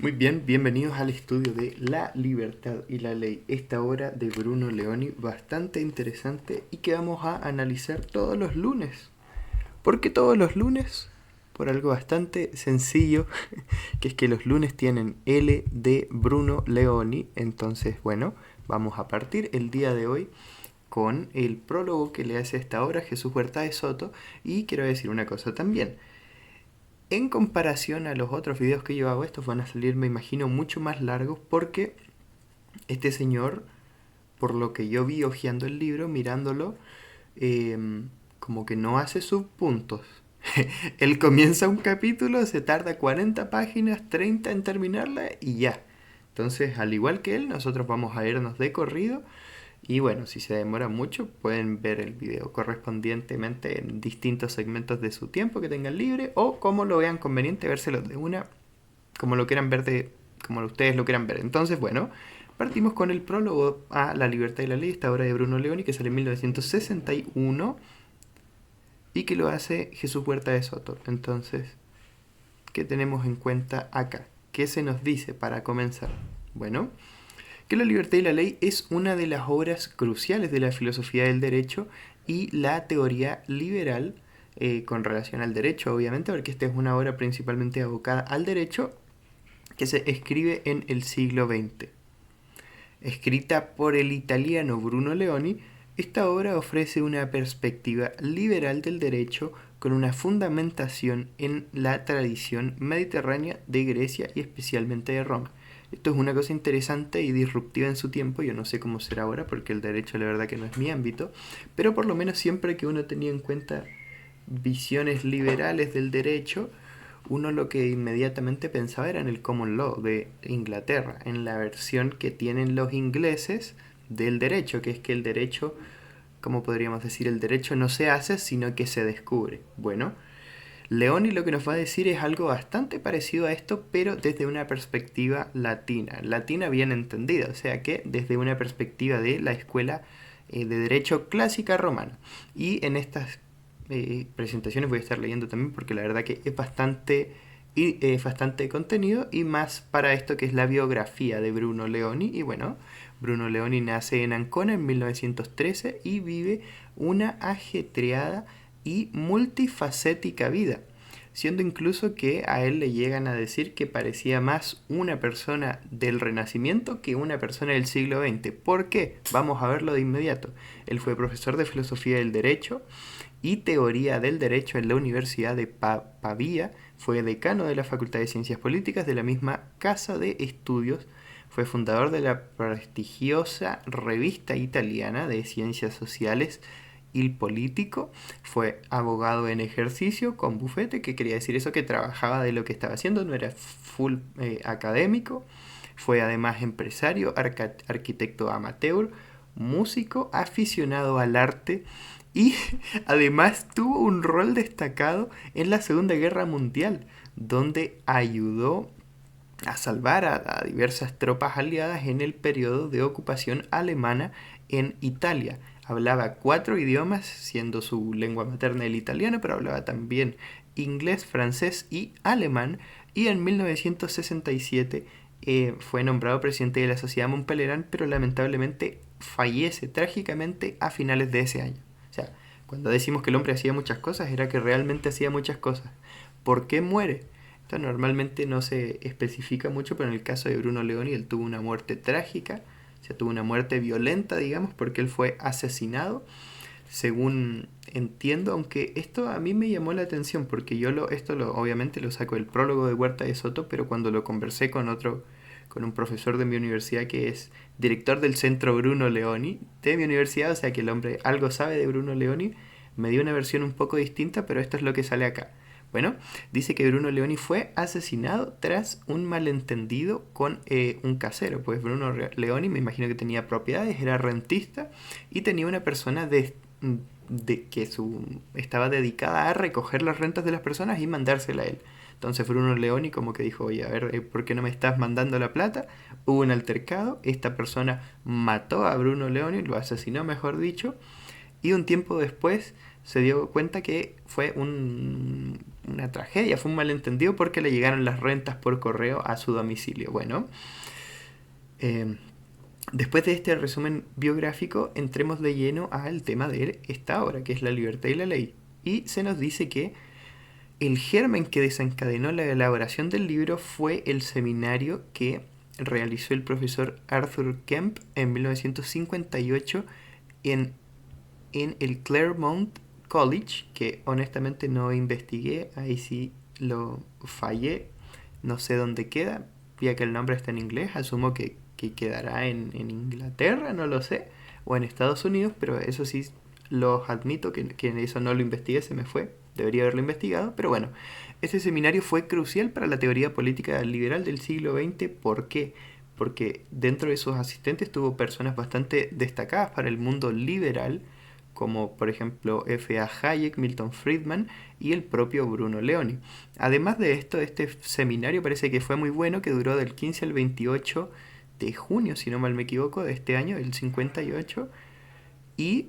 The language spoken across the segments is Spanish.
Muy bien, bienvenidos al estudio de La Libertad y la Ley, esta obra de Bruno Leoni, bastante interesante y que vamos a analizar todos los lunes. ¿Por qué todos los lunes? Por algo bastante sencillo, que es que los lunes tienen L de Bruno Leoni. Entonces, bueno, vamos a partir el día de hoy con el prólogo que le hace a esta obra Jesús Huerta de Soto. Y quiero decir una cosa también. En comparación a los otros videos que yo hago, estos van a salir, me imagino, mucho más largos porque este señor, por lo que yo vi hojeando el libro, mirándolo, como que no hace subpuntos. Él comienza un capítulo, se tarda 40 páginas, 30 en terminarla y ya. Entonces, al igual que él, nosotros vamos a irnos de corrido. Y bueno, si se demora mucho, pueden ver el video correspondientemente en distintos segmentos de su tiempo que tengan libre o como lo vean conveniente, vérselos de una, como lo quieran ver, como ustedes lo quieran ver. Entonces, bueno, partimos con el prólogo a La Libertad y la Ley, esta obra de Bruno Leoni que sale en 1961 y que lo hace Jesús Huerta de Soto. Entonces, ¿qué tenemos en cuenta acá? ¿Qué se nos dice para comenzar? Bueno, que La Libertad y la Ley es una de las obras cruciales de la filosofía del derecho y la teoría liberal con relación al derecho, obviamente, porque esta es una obra principalmente abocada al derecho que se escribe en el siglo XX. Escrita por el italiano Bruno Leoni, esta obra ofrece una perspectiva liberal del derecho con una fundamentación en la tradición mediterránea de Grecia y especialmente de Roma. Esto es una cosa interesante y disruptiva en su tiempo, yo no sé cómo será ahora porque el derecho la verdad que no es mi ámbito, pero por lo menos siempre que uno tenía en cuenta visiones liberales del derecho, uno lo que inmediatamente pensaba era en el common law de Inglaterra, en la versión que tienen los ingleses del derecho, que es que el derecho, como podríamos decir, el derecho no se hace, sino que se descubre. Bueno, Leoni lo que nos va a decir es algo bastante parecido a esto, pero desde una perspectiva latina, latina bien entendida, o sea que desde una perspectiva de la escuela de derecho clásica romana. Y en estas presentaciones voy a estar leyendo también porque la verdad que es bastante contenido y más para esto que es la biografía de Bruno Leoni. Y bueno, Bruno Leoni nace en Ancona en 1913 y vive una ajetreada y multifacética vida, siendo incluso que a él le llegan a decir que parecía más una persona del Renacimiento que una persona del siglo XX. ¿Por qué? Vamos a verlo de inmediato. Él fue profesor de filosofía del derecho y teoría del derecho en la Universidad de Pavía, fue decano de la Facultad de Ciencias Políticas de la misma casa de estudios, fue fundador de la prestigiosa revista italiana de ciencias sociales Il Político, fue abogado en ejercicio con bufete, que quería decir eso, que trabajaba de lo que estaba haciendo, no era full académico, fue además empresario, arquitecto amateur, músico, aficionado al arte y además tuvo un rol destacado en la Segunda Guerra Mundial, donde ayudó a salvar a diversas tropas aliadas en el periodo de ocupación alemana en Italia. Hablaba 4 idiomas, siendo su lengua materna el italiano, pero hablaba también inglés, francés y alemán. Y en 1967 fue nombrado presidente de la Sociedad Montpellier, pero lamentablemente fallece trágicamente a finales de ese año. O sea, cuando decimos que el hombre hacía muchas cosas, era que realmente hacía muchas cosas. ¿Por qué muere? Esto normalmente no se especifica mucho, pero en el caso de Bruno Leoni, él tuvo una muerte trágica, o sea, tuvo una muerte violenta, digamos, porque él fue asesinado, según entiendo, aunque esto a mí me llamó la atención, porque obviamente lo saco del prólogo de Huerta de Soto, pero cuando lo conversé con un profesor de mi universidad que es director del centro Bruno Leoni de mi universidad, o sea que el hombre algo sabe de Bruno Leoni, me dio una versión un poco distinta, pero esto es lo que sale acá. Bueno, dice que Bruno Leoni fue asesinado tras un malentendido con un casero, pues Bruno Leoni me imagino que tenía propiedades, era rentista y tenía una persona estaba dedicada a recoger las rentas de las personas y mandársela a él. Entonces Bruno Leoni como que dijo, oye, a ver, ¿por qué no me estás mandando la plata? Hubo un altercado, esta persona mató a Bruno Leoni, lo asesinó mejor dicho, y un tiempo después se dio cuenta que fue una tragedia, fue un malentendido porque le llegaron las rentas por correo a su domicilio. Bueno, después de este resumen biográfico, entremos de lleno al tema de esta obra, que es La libertad y la ley. Y se nos dice que el germen que desencadenó la elaboración del libro fue el seminario que realizó el profesor Arthur Kemp en 1958 en el Claremont College, que honestamente no investigué, ahí sí lo fallé, no sé dónde queda, ya que el nombre está en inglés, asumo que quedará en Inglaterra, no lo sé, o en Estados Unidos, pero eso sí los admito que eso no lo investigué, se me fue, debería haberlo investigado, pero bueno, este seminario fue crucial para la teoría política liberal del siglo XX. ¿Por qué? Porque dentro de sus asistentes tuvo personas bastante destacadas para el mundo liberal, como por ejemplo F. A. Hayek, Milton Friedman y el propio Bruno Leoni. Además de esto, este seminario parece que fue muy bueno, que duró del 15 al 28 de junio, si no mal me equivoco, de este año, del 58, y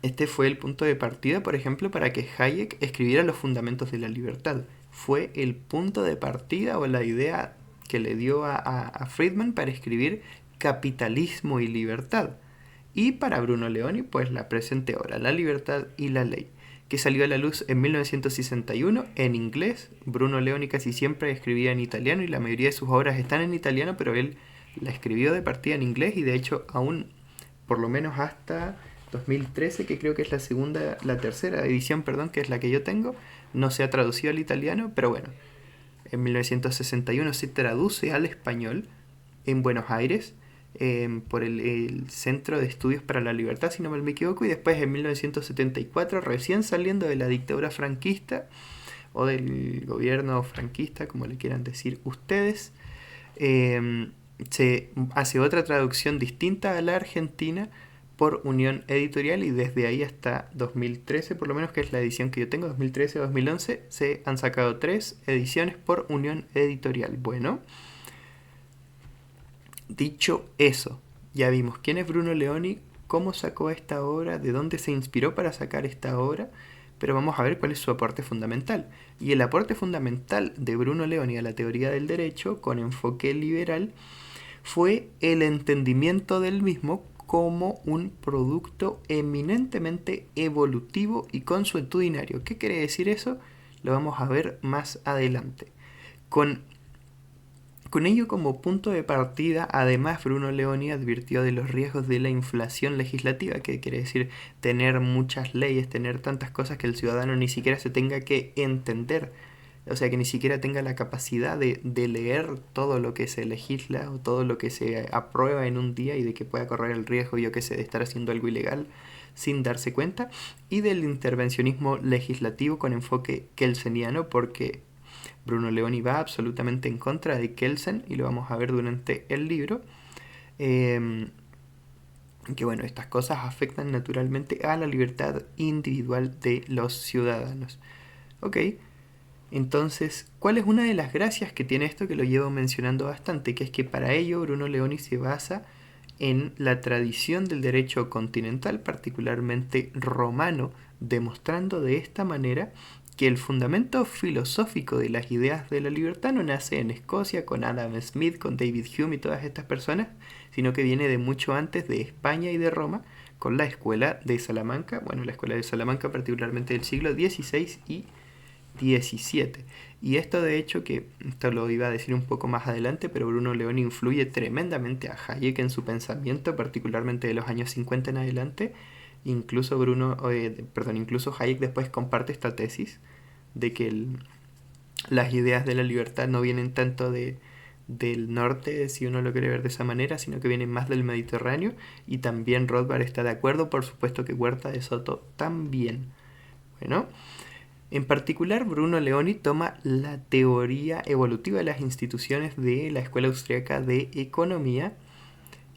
este fue el punto de partida, por ejemplo, para que Hayek escribiera Los fundamentos de la libertad. Fue el punto de partida o la idea que le dio a Friedman para escribir Capitalismo y Libertad. Y para Bruno Leoni, pues la presente obra, La libertad y la ley, que salió a la luz en 1961 en inglés. Bruno Leoni casi siempre escribía en italiano y la mayoría de sus obras están en italiano, pero él la escribió de partida en inglés y de hecho aún, por lo menos hasta 2013, que creo que es la tercera edición, perdón, que es la que yo tengo, no se ha traducido al italiano, pero bueno, en 1961 se traduce al español en Buenos Aires por el Centro de Estudios para la Libertad, si no me equivoco, y después en 1974, recién saliendo de la dictadura franquista o del gobierno franquista, como le quieran decir ustedes, se hace otra traducción distinta a la argentina por Unión Editorial, y desde ahí hasta 2013, por lo menos, que es la edición que yo tengo, 2013-2011, se han sacado 3 ediciones por Unión Editorial. Bueno, dicho eso, ya vimos quién es Bruno Leoni, cómo sacó esta obra, de dónde se inspiró para sacar esta obra, pero vamos a ver cuál es su aporte fundamental. Y el aporte fundamental de Bruno Leoni a la teoría del derecho, con enfoque liberal, fue el entendimiento del mismo como un producto eminentemente evolutivo y consuetudinario. ¿Qué quiere decir eso? Lo vamos a ver más adelante. Con ello como punto de partida, además, Bruno Leoni advirtió de los riesgos de la inflación legislativa, que quiere decir tener muchas leyes, tener tantas cosas que el ciudadano ni siquiera se tenga que entender, o sea, que ni siquiera tenga la capacidad de leer todo lo que se legisla o todo lo que se aprueba en un día, y de que pueda correr el riesgo, yo que sé, de estar haciendo algo ilegal sin darse cuenta, y del intervencionismo legislativo con enfoque kelseniano, porque Bruno Leoni va absolutamente en contra de Kelsen, y lo vamos a ver durante el libro, que bueno, estas cosas afectan naturalmente a la libertad individual de los ciudadanos. Ok, entonces, ¿cuál es una de las gracias que tiene esto, que lo llevo mencionando bastante? Que es que para ello Bruno Leoni se basa en la tradición del derecho continental, particularmente romano, demostrando de esta manera que el fundamento filosófico de las ideas de la libertad no nace en Escocia con Adam Smith, con David Hume y todas estas personas, sino que viene de mucho antes, de España y de Roma, con la escuela de Salamanca, bueno, la escuela de Salamanca particularmente del siglo XVI y XVII. Y esto, de hecho, que esto lo iba a decir un poco más adelante, pero Bruno Leoni influye tremendamente a Hayek en su pensamiento, particularmente de los años 50 en adelante. Incluso incluso Hayek después comparte esta tesis de que las ideas de la libertad no vienen tanto del norte, si uno lo quiere ver de esa manera, sino que vienen más del Mediterráneo, y también Rothbard está de acuerdo, por supuesto que Huerta de Soto también. Bueno, en particular, Bruno Leoni toma la teoría evolutiva de las instituciones de la Escuela Austriaca de Economía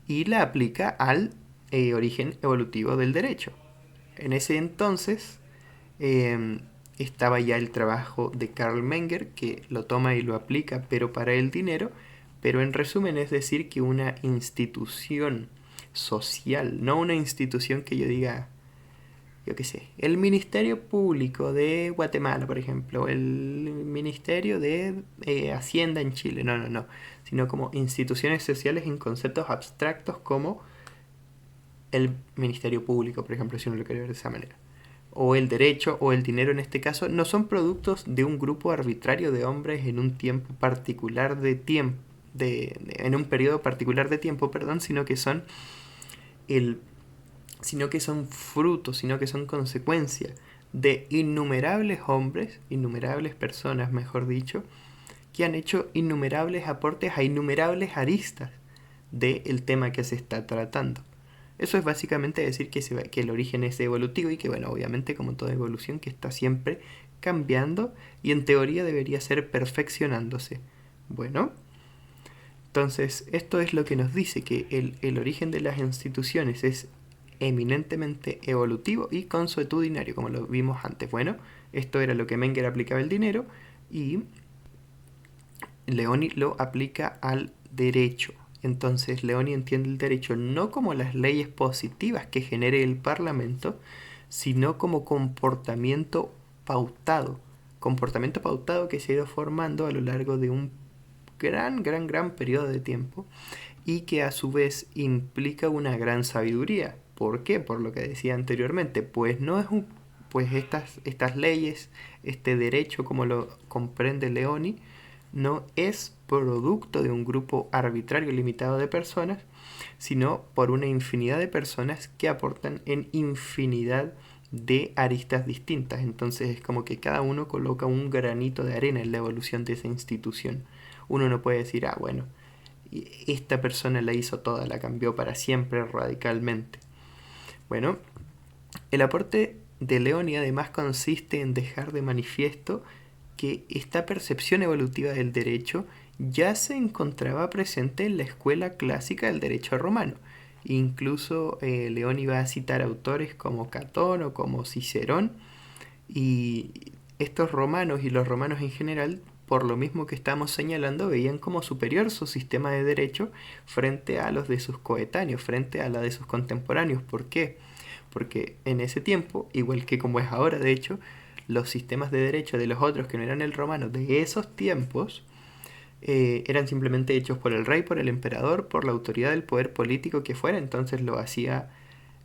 y la aplica al origen evolutivo del derecho. En ese entonces estaba ya el trabajo de Karl Menger, que lo toma y lo aplica, pero para el dinero. Pero en resumen es decir que una institución social, no una institución que yo diga yo qué sé, el Ministerio Público de Guatemala, por ejemplo, el Ministerio de Hacienda en Chile, no, sino como instituciones sociales en conceptos abstractos como el Ministerio Público, por ejemplo, si uno lo quiere ver de esa manera. O el derecho o el dinero en este caso no son productos de un grupo arbitrario de hombres en un tiempo particular de tiempo, en un periodo particular de tiempo, perdón, el sino que son frutos, sino que son consecuencia de innumerables hombres, innumerables personas, mejor dicho, que han hecho innumerables aportes a innumerables aristas del tema que se está tratando. Eso es básicamente decir que el origen es evolutivo y que, bueno, obviamente como toda evolución que está siempre cambiando y en teoría debería ser perfeccionándose. Bueno, entonces esto es lo que nos dice que el origen de las instituciones es eminentemente evolutivo y consuetudinario, como lo vimos antes. Bueno, esto era lo que Menger aplicaba al dinero y Leoni lo aplica al derecho. Entonces Leoni entiende el derecho no como las leyes positivas que genere el Parlamento, sino como comportamiento pautado. Comportamiento pautado que se ha ido formando a lo largo de un gran periodo de tiempo y que a su vez implica una gran sabiduría. ¿Por qué? Por lo que decía anteriormente, pues no es pues estas leyes, este derecho como lo comprende Leoni, no es producto de un grupo arbitrario limitado de personas, sino por una infinidad de personas que aportan en infinidad de aristas distintas. Entonces es como que cada uno coloca un granito de arena en la evolución de esa institución. Uno no puede decir, bueno, esta persona la hizo toda, la cambió para siempre radicalmente. Bueno, el aporte de Leoni además consiste en dejar de manifiesto que esta percepción evolutiva del derecho ya se encontraba presente en la escuela clásica del derecho romano. Incluso Leoni va a citar autores como Catón o como Cicerón, y estos romanos y los romanos en general, por lo mismo que estamos señalando, veían como superior su sistema de derecho frente a los de sus coetáneos, frente a la de sus contemporáneos. ¿Por qué? Porque en ese tiempo, igual que como es ahora de hecho, los sistemas de derecho de los otros que no eran el romano de esos tiempos eran simplemente hechos por el rey, por el emperador, por la autoridad del poder político que fuera. Entonces lo hacía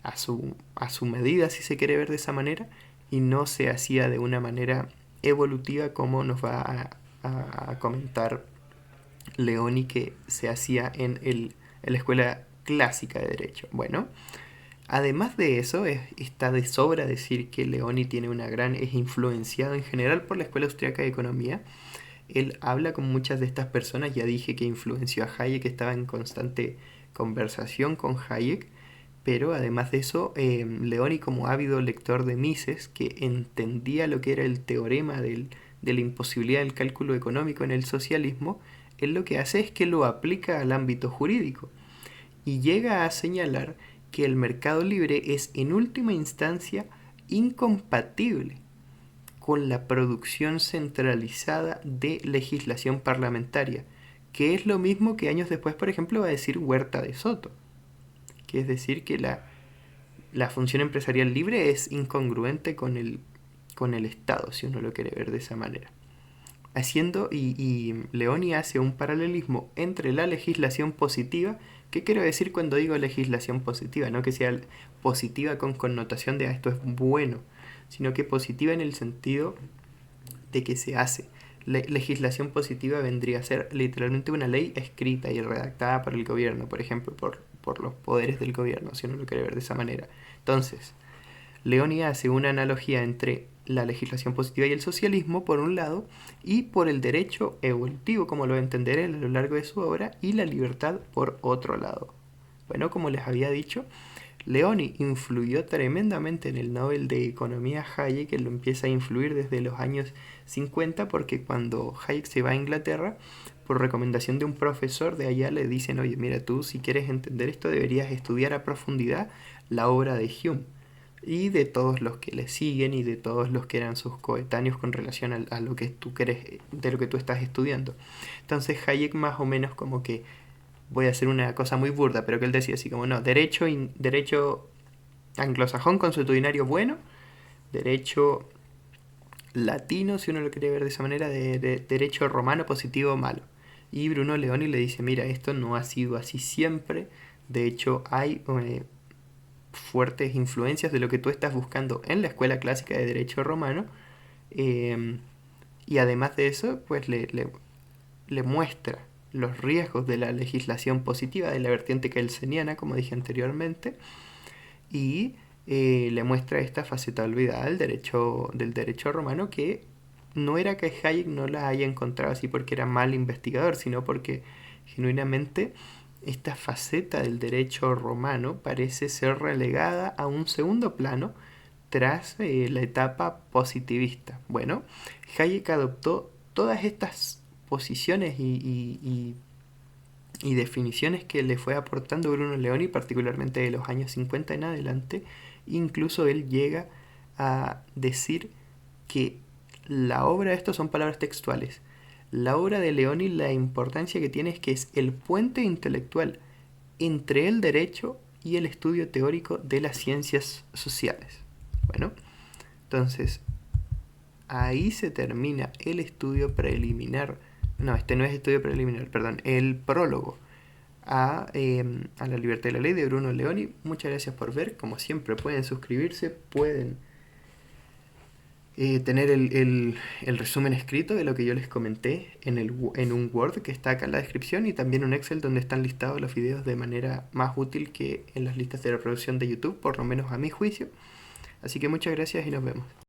a su medida, si se quiere ver de esa manera, y no se hacía de una manera evolutiva como nos va a comentar Leoni que se hacía en la escuela clásica de derecho. Bueno, además de eso, está de sobra decir que Leoni es influenciado en general por la escuela austriaca de economía. Él habla con muchas de estas personas, ya dije que influenció a Hayek, estaba en constante conversación con Hayek, pero además de eso, Leoni, como ávido lector de Mises, que entendía lo que era el teorema de la imposibilidad del cálculo económico en el socialismo, él lo que hace es que lo aplica al ámbito jurídico y llega a señalar que el mercado libre es en última instancia incompatible con la producción centralizada de legislación parlamentaria, que es lo mismo que años después, por ejemplo, va a decir Huerta de Soto, que es decir que la función empresarial libre es incongruente con el Estado, si uno lo quiere ver de esa manera. Y Leoni hace un paralelismo entre la legislación positiva. ¿Qué quiero decir cuando digo legislación positiva? No que sea positiva con connotación de esto es bueno, sino que positiva en el sentido de que se hace. Legislación positiva vendría a ser literalmente una ley escrita y redactada por el gobierno, por ejemplo, por los poderes del gobierno, si uno lo quiere ver de esa manera. Entonces, Leoni hace una analogía entre la legislación positiva y el socialismo, por un lado, y por el derecho evolutivo, como lo entenderé a lo largo de su obra, y la libertad, por otro lado. Bueno, como les había dicho, Leoni influyó tremendamente en el Nobel de Economía Hayek, que lo empieza a influir desde los años 50, porque cuando Hayek se va a Inglaterra, por recomendación de un profesor de allá le dicen, oye, mira, tú si quieres entender esto deberías estudiar a profundidad la obra de Hume y de todos los que le siguen y de todos los que eran sus coetáneos con relación a lo que tú quieres, de lo que tú estás estudiando. Entonces Hayek más o menos como que, voy a hacer una cosa muy burda, pero que él decía así como, no, derecho anglosajón consuetudinario bueno, derecho latino, si uno lo quiere ver de esa manera, de derecho romano positivo malo. Y Bruno Leoni le dice, mira, esto no ha sido así siempre, de hecho hay fuertes influencias de lo que tú estás buscando en la escuela clásica de derecho romano, eh, y además de eso, pues le muestra los riesgos de la legislación positiva de la vertiente kelseniana, como dije anteriormente, y le muestra esta faceta olvidada del derecho romano, que no era que Hayek no la haya encontrado así porque era mal investigador, sino porque genuinamente esta faceta del derecho romano parece ser relegada a un segundo plano tras la etapa positivista. Bueno, Hayek adoptó todas estas posiciones y definiciones que le fue aportando Bruno Leoni, particularmente de los años 50 en adelante. Incluso él llega a decir que la obra, estos son palabras textuales, la obra de Leoni, la importancia que tiene es que es el puente intelectual entre el derecho y el estudio teórico de las ciencias sociales. Bueno, entonces ahí se termina el estudio preliminar. No, este no es estudio preliminar, perdón, el prólogo a La libertad y la ley de Bruno Leoni. Muchas gracias por ver. Como siempre, pueden suscribirse, pueden tener el resumen escrito de lo que yo les comenté en un Word que está acá en la descripción, y también un Excel donde están listados los videos de manera más útil que en las listas de reproducción de YouTube, por lo menos a mi juicio. Así que muchas gracias y nos vemos.